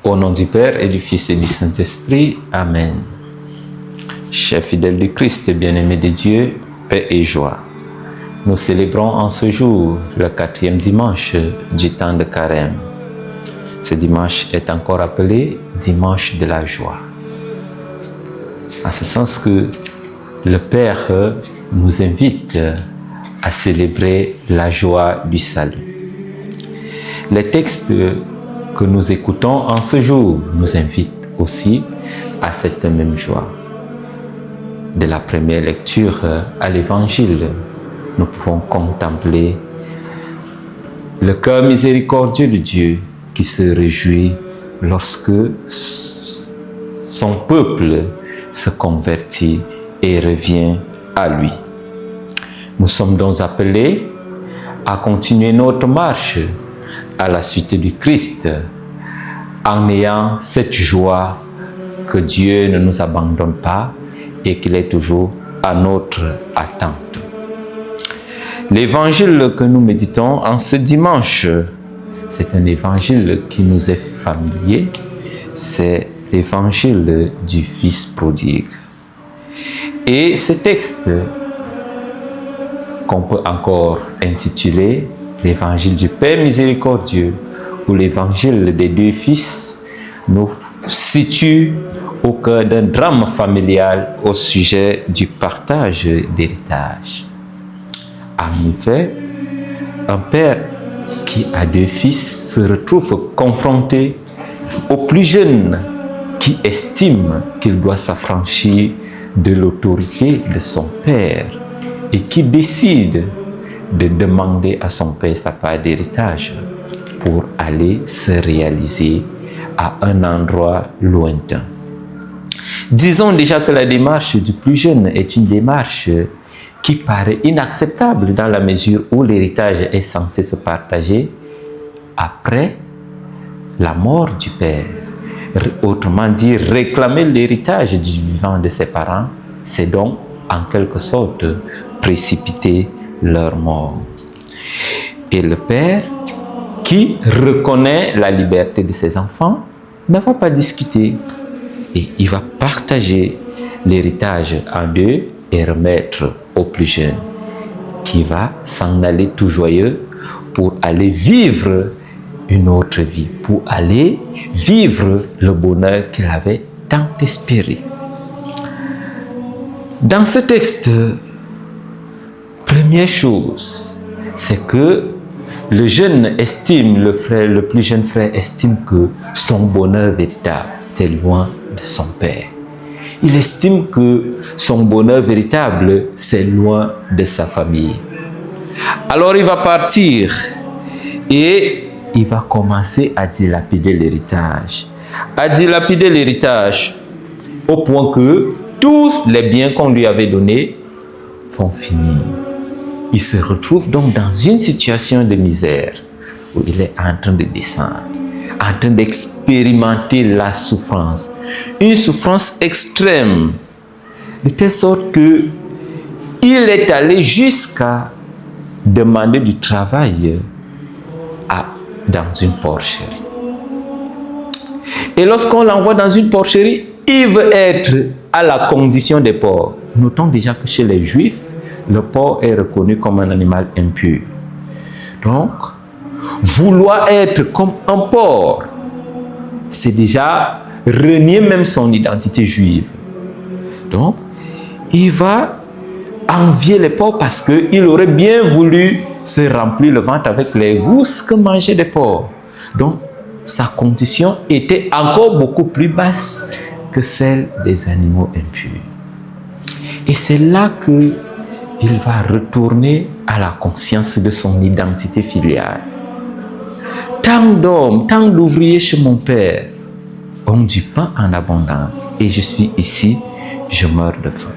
Au nom du Père et du Fils et du Saint-Esprit. Amen. Chers fidèles du Christ, bien-aimés de Dieu, paix et joie. Nous célébrons en ce jour le 4e dimanche du temps de Carême. Ce dimanche est encore appelé dimanche de la joie. En ce sens que le Père nous invite à célébrer la joie du salut. Les textes que nous écoutons en ce jour nous invitent aussi à cette même joie. De la première lecture à l'Évangile, nous pouvons contempler le cœur miséricordieux de Dieu qui se réjouit lorsque son peuple se convertit et revient à lui. Nous sommes donc appelés à continuer notre marche à la suite du Christ en ayant cette joie que Dieu ne nous abandonne pas et qu'il est toujours à notre attente. L'évangile que nous méditons en ce dimanche, c'est un évangile qui nous est familier, c'est l'évangile du Fils prodigue. Et ce texte, qu'on peut encore intituler l'évangile du Père miséricordieux ou l'évangile des deux fils, nous situe au cœur d'un drame familial au sujet du partage d'héritage. En effet, un père qui a deux fils se retrouve confronté au plus jeune qui estime qu'il doit s'affranchir de l'autorité de son père et qui décide de demander à son père sa part d'héritage pour aller se réaliser à un endroit lointain. Disons déjà que la démarche du plus jeune est une démarche qui paraît inacceptable dans la mesure où l'héritage est censé se partager après la mort du père. Autrement dit, réclamer l'héritage du vivant de ses parents, c'est donc en quelque sorte précipiter leur mort. Et le père, qui reconnaît la liberté de ses enfants, ne va pas discuter. Et il va partager l'héritage en deux et remettre au plus jeune, qui va s'en aller tout joyeux pour aller vivre une autre vie, pour aller vivre le bonheur qu'il avait tant espéré. Dans ce texte, première chose, c'est que le jeune estime, le plus jeune frère estime que son bonheur véritable, c'est loin de son père. Il estime que son bonheur véritable, c'est loin de sa famille. Alors il va partir et il va commencer à dilapider l'héritage. À dilapider l'héritage au point que tous les biens qu'on lui avait donnés vont finir. Il se retrouve donc dans une situation de misère où il est en train de descendre, en train d'expérimenter la souffrance. Une souffrance extrême, de telle sorte que il est allé jusqu'à demander du travail dans une porcherie. Et lorsqu'on l'envoie dans une porcherie, il veut être à la condition des porcs. Notons déjà que chez les Juifs, le porc est reconnu comme un animal impur. Donc, vouloir être comme un porc, c'est déjà renier même son identité juive. Donc, il va envier les porcs parce qu'il aurait bien voulu se remplir le ventre avec les gousses que mangeaient les porcs. Donc, sa condition était encore beaucoup plus basse que celle des animaux impurs. Et c'est là que il va retourner à la conscience de son identité filiale. Tant d'hommes, tant d'ouvriers chez mon père ont du pain en abondance et je suis ici, je meurs de faim.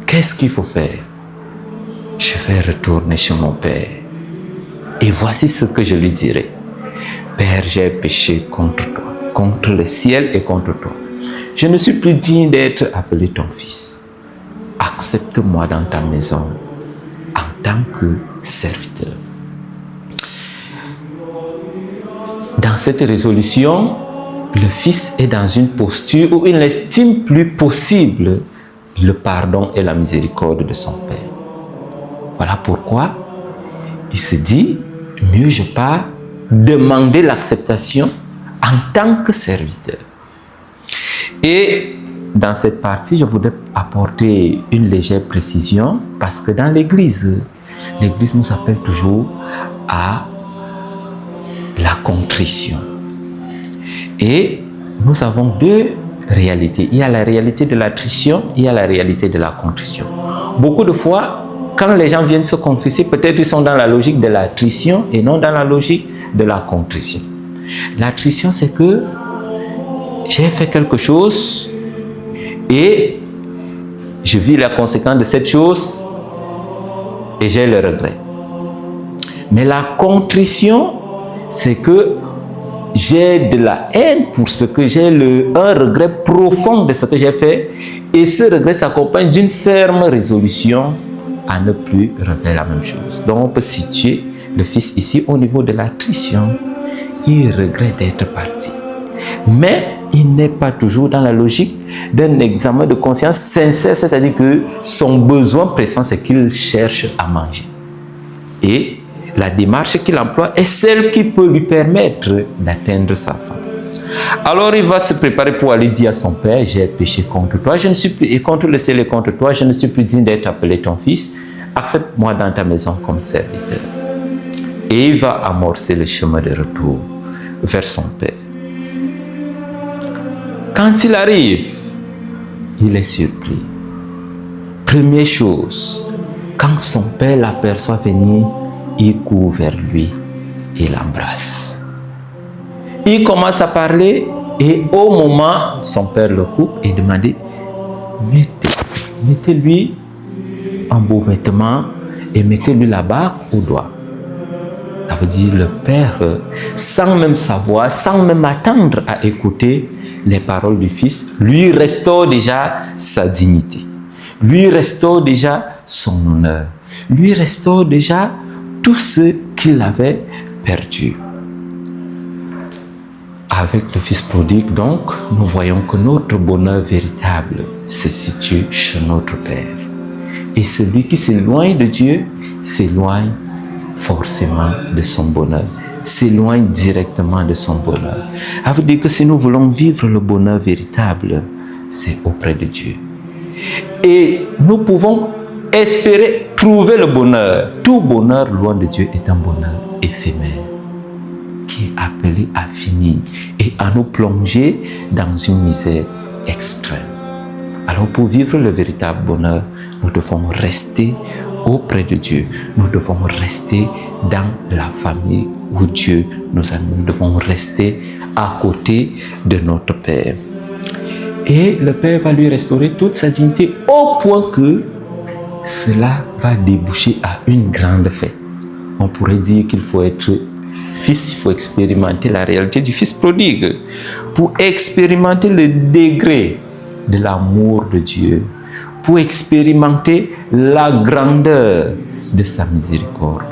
Qu'est-ce qu'il faut faire? Je vais retourner chez mon père. Et voici ce que je lui dirai. Père, j'ai péché contre toi, contre le ciel et contre toi. Je ne suis plus digne d'être appelé ton fils. Accepte-moi dans ta maison en tant que serviteur. Dans cette résolution, le Fils est dans une posture où il n'estime plus possible le pardon et la miséricorde de son Père. Voilà pourquoi il se dit, mieux je pars demander l'acceptation en tant que serviteur. Et dans cette partie, je voudrais apporter une légère précision parce que dans l'Église nous appelle toujours à la contrition. Et nous avons deux réalités. Il y a la réalité de l'attrition, il y a la réalité de la contrition. Beaucoup de fois, quand les gens viennent se confesser, peut-être ils sont dans la logique de l'attrition et non dans la logique de la contrition. L'attrition, c'est que j'ai fait quelque chose et je vis la conséquence de cette chose et j'ai le regret. Mais la contrition, c'est que j'ai de la haine pour ce que j'ai, un regret profond de ce que j'ai fait, et ce regret s'accompagne d'une ferme résolution à ne plus refaire la même chose. Donc on peut situer le Fils ici au niveau de l'attrition. Il regrette d'être parti. Mais il n'est pas toujours dans la logique d'un examen de conscience sincère, c'est-à-dire que son besoin pressant, c'est qu'il cherche à manger. Et la démarche qu'il emploie est celle qui peut lui permettre d'atteindre sa fin. Alors il va se préparer pour aller dire à son père, j'ai péché contre toi, je ne suis plus, et contre le ciel et contre toi, je ne suis plus digne d'être appelé ton fils, accepte-moi dans ta maison comme serviteur. Et il va amorcer le chemin de retour vers son père. Quand il arrive, il est surpris. Première chose, quand son père l'aperçoit venir, il court vers lui et l'embrasse. Il commence à parler et au moment, son père le coupe et demande, mettez-lui un beau vêtement et mettez-lui la bague au doigt. Ça veut dire le père, sans même savoir, sans même attendre à écouter les paroles du fils, lui restaure déjà sa dignité, lui restaure déjà son honneur, lui restaure déjà tout ce qu'il avait perdu. Avec le Fils prodigue, donc, nous voyons que notre bonheur véritable se situe chez notre Père. Et celui qui s'éloigne de Dieu s'éloigne forcément de son bonheur, s'éloigne directement de son bonheur. Ça veut dire que si nous voulons vivre le bonheur véritable, c'est auprès de Dieu. Et nous pouvons espérer trouver le bonheur. Tout bonheur loin de Dieu est un bonheur éphémère qui est appelé à finir et à nous plonger dans une misère extrême. Alors pour vivre le véritable bonheur, nous devons rester auprès de Dieu. Nous devons rester dans la famille où Dieu nous a mis. Nous devons rester à côté de notre Père. Et le Père va lui restaurer toute sa dignité au point que cela va déboucher à une grande fête. On pourrait dire qu'il faut être fils, il faut expérimenter la réalité du Fils prodigue pour expérimenter le degré de l'amour de Dieu, pour expérimenter la grandeur de sa miséricorde,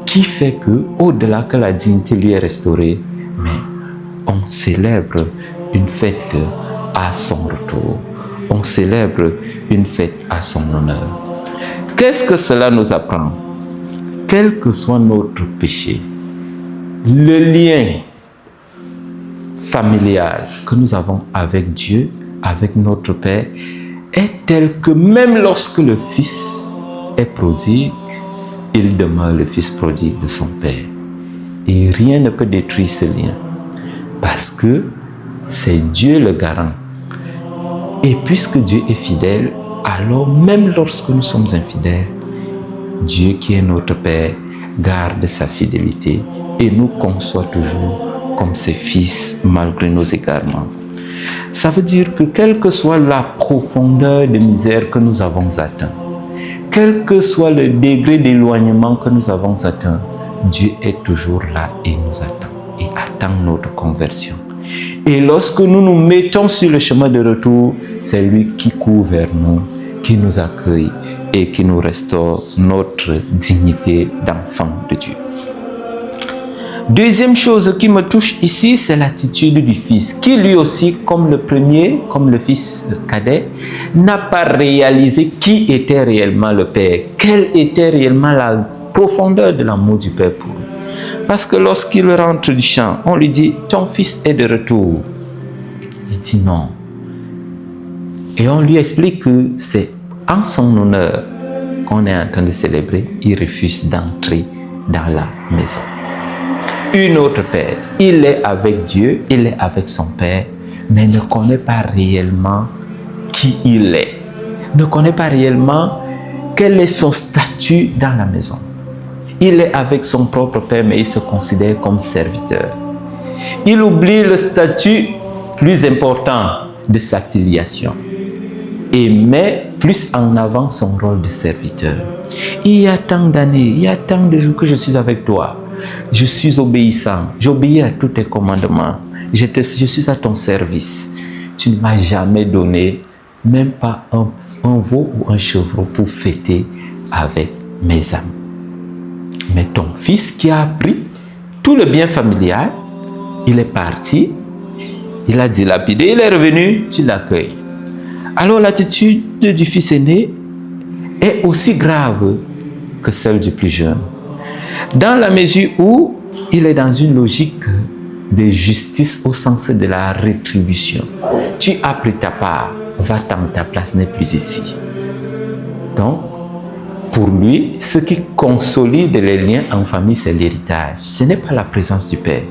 qui fait que, au-delà que la dignité lui est restaurée, mais on célèbre une fête à son retour, on célèbre une fête à son honneur. Qu'est-ce que cela nous apprend? Quel que soit notre péché, le lien familial que nous avons avec Dieu, avec notre Père, est tel que même lorsque le Fils est prodigue, il demeure le Fils prodigue de son Père. Et rien ne peut détruire ce lien, parce que c'est Dieu le garant. Et puisque Dieu est fidèle, alors même lorsque nous sommes infidèles, Dieu qui est notre Père garde sa fidélité et nous conçoit toujours comme ses fils malgré nos égarements. Ça veut dire que quelle que soit la profondeur de misère que nous avons atteint, quel que soit le degré d'éloignement que nous avons atteint, Dieu est toujours là et nous attend et attend notre conversion. Et lorsque nous nous mettons sur le chemin de retour, c'est lui qui court vers nous, qui nous accueille et qui nous restaure notre dignité d'enfant de Dieu. Deuxième chose qui me touche ici, c'est l'attitude du fils, qui lui aussi, comme le premier, comme le fils cadet, n'a pas réalisé qui était réellement le père, quelle était réellement la profondeur de l'amour du père pour lui. Parce que lorsqu'il rentre du champ, on lui dit « ton fils est de retour ». Il dit non. Et on lui explique que c'est en son honneur qu'on est en train de célébrer. Il refuse d'entrer dans la maison. Une autre père, il est avec Dieu, il est avec son père, mais ne connaît pas réellement qui il est. Ne connaît pas réellement quel est son statut dans la maison. Il est avec son propre père, mais il se considère comme serviteur. Il oublie le statut plus important de sa filiation et met plus en avant son rôle de serviteur. Il y a tant d'années, il y a tant de jours que je suis avec toi. Je suis obéissant, j'obéis à tous tes commandements. Je suis à ton service. Tu ne m'as jamais donné même pas un veau ou un chevreau pour fêter avec mes amis. Mais ton fils qui a appris tout le bien familial, il est parti, il a dilapidé, il est revenu, tu l'accueilles. Alors l'attitude du fils aîné est aussi grave que celle du plus jeune. Dans la mesure où il est dans une logique de justice au sens de la rétribution. Tu as pris ta part, va-t'en, ta place n'est plus ici. Donc, pour lui, ce qui consolide les liens en famille, c'est l'héritage. Ce n'est pas la présence du père.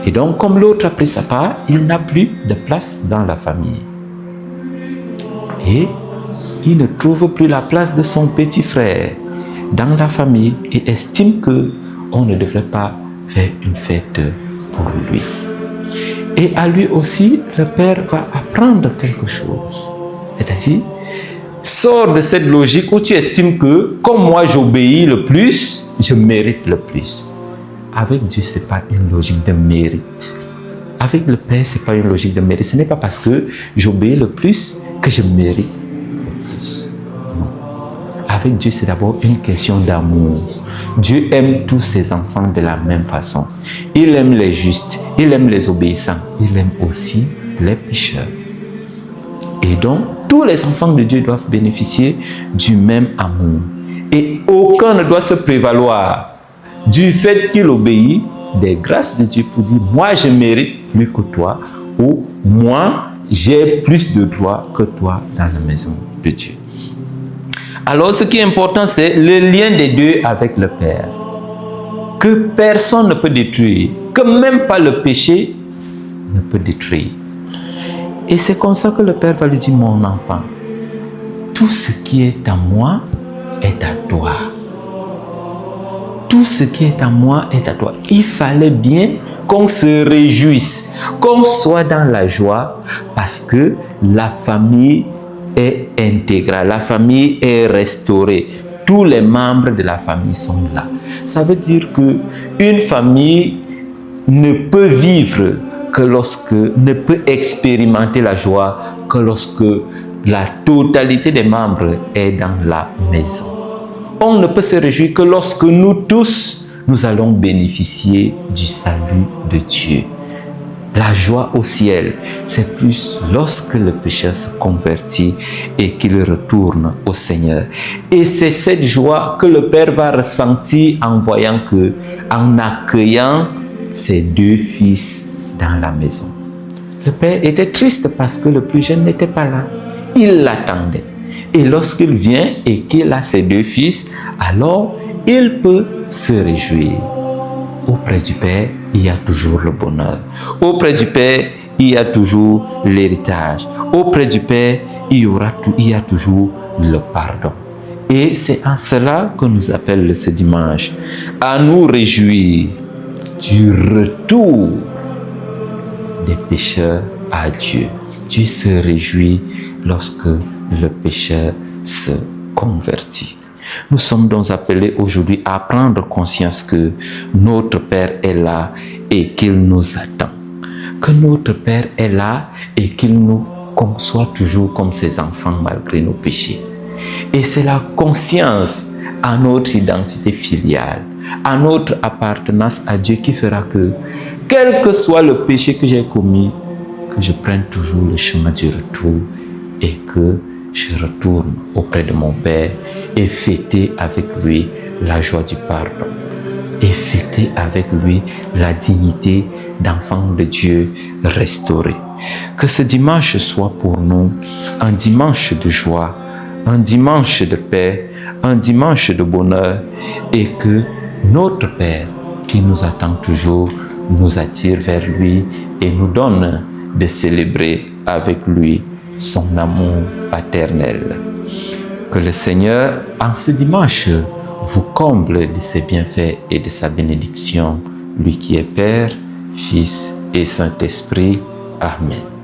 Et donc, comme l'autre a pris sa part, il n'a plus de place dans la famille. Et il ne trouve plus la place de son petit frère dans la famille et estime qu'on ne devrait pas faire une fête pour lui. Et à lui aussi, le père va apprendre quelque chose. C'est-à-dire, sors de cette logique où tu estimes que, comme moi j'obéis le plus, je mérite le plus. Avec Dieu, ce n'est pas une logique de mérite. Avec le Père, ce n'est pas une logique de mérite. Ce n'est pas parce que j'obéis le plus que je mérite le plus. Non. Avec Dieu, c'est d'abord une question d'amour. Dieu aime tous ses enfants de la même façon. Il aime les justes, il aime les obéissants, il aime aussi les pécheurs. Et donc, tous les enfants de Dieu doivent bénéficier du même amour. Et aucun ne doit se prévaloir du fait qu'il obéit des grâces de Dieu pour dire « moi je mérite mieux que toi » ou « moi j'ai plus de droits que toi dans la maison de Dieu ». Alors ce qui est important, c'est le lien des deux avec le Père, que personne ne peut détruire, que même pas le péché ne peut détruire. Et c'est comme ça que le Père va lui dire « mon enfant, tout ce qui est à moi est à toi. Tout ce qui est à moi est à toi. » Il fallait bien qu'on se réjouisse, qu'on soit dans la joie parce que la famille est intégrale, la famille est restaurée. Tous les membres de la famille sont là. Ça veut dire qu'une famille ne peut vivre que lorsque, ne peut expérimenter la joie que lorsque la totalité des membres est dans la maison. On ne peut se réjouir que lorsque nous tous, nous allons bénéficier du salut de Dieu. La joie au ciel, c'est plus lorsque le pécheur se convertit et qu'il retourne au Seigneur. Et c'est cette joie que le Père va ressentir en voyant que, en accueillant ses deux fils dans la maison. Le Père était triste parce que le plus jeune n'était pas là. Il l'attendait. Et lorsqu'il vient et qu'il a ses deux fils, alors il peut se réjouir. Auprès du Père, il y a toujours le bonheur. Auprès du Père, il y a toujours l'héritage. Auprès du Père, il y a toujours le pardon. Et c'est en cela que nous appelle ce dimanche à nous réjouir du retour des pécheurs à Dieu. Dieu se réjouit lorsque le pécheur se convertit. Nous sommes donc appelés aujourd'hui à prendre conscience que notre Père est là et qu'il nous attend. Que notre Père est là et qu'il nous conçoit toujours comme ses enfants malgré nos péchés. Et c'est la conscience à notre identité filiale, à notre appartenance à Dieu qui fera que, quel que soit le péché que j'ai commis, que je prenne toujours le chemin du retour et que je retourne auprès de mon Père et fêter avec lui la joie du pardon et fêter avec lui la dignité d'enfant de Dieu restauré. Que ce dimanche soit pour nous un dimanche de joie, un dimanche de paix, un dimanche de bonheur et que notre Père qui nous attend toujours nous attire vers lui et nous donne de célébrer avec lui son amour paternel. Que le Seigneur, en ce dimanche, vous comble de ses bienfaits et de sa bénédiction, lui qui est Père, Fils et Saint-Esprit. Amen.